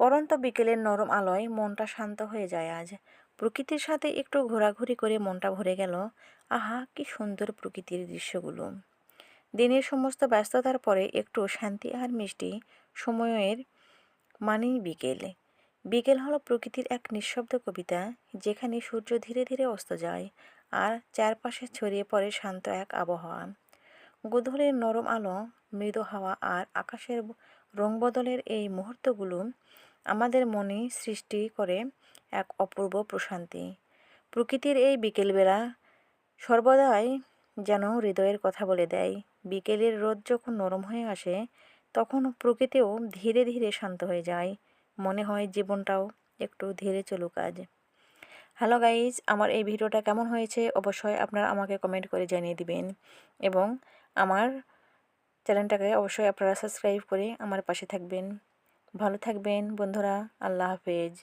পড়ন্ত বিকেলের নরম আলোয় মনটা শান্ত হয়ে যায় আজ। প্রকৃতির সাথে একটু ঘোরাঘুরি করে মনটা ভরে গেল। আহা, কি সুন্দর প্রকৃতির দৃশ্যগুলো! দিনের সমস্ত ব্যস্ততার পরে একটু শান্তি আর মিষ্টি সময়ের মানেই বিকেল। বিকেল হলো প্রকৃতির এক নিঃশব্দ কবিতা, যেখানে সূর্য ধীরে ধীরে অস্ত যায় আর চারপাশে ছড়িয়ে পড়ে শান্ত এক আবহাওয়া। গোধূলির নরম আলো, মৃদু হাওয়া আর আকাশের রং বদলের এই মুহূর্তগুলো আমাদের মনে সৃষ্টি করে এক অপূর্ব প্রশান্তি। প্রকৃতির এই বিকেলবেলা সর্বদাই যেন হৃদয়ের কথা বলে দেয়। বিকেলের রোদ যখন নরম হয়ে আসে, তখন প্রকৃতিও ধীরে ধীরে শান্ত হয়ে যায়। মনে হয় জীবনটাও একটু ধীরে চলুক আজ। হ্যালো গাইজ, আমার এই ভিডিওটা কেমন হয়েছে অবশ্যই আপনারা আমাকে কমেন্ট করে জানিয়ে দিবেন, এবং আমার চ্যানেলটাকে অবশ্যই আপনারা সাবস্ক্রাইব করে আমার পাশে থাকবেন। ভালো থাকবেন বন্ধুরা। আল্লাহ হাফেজ।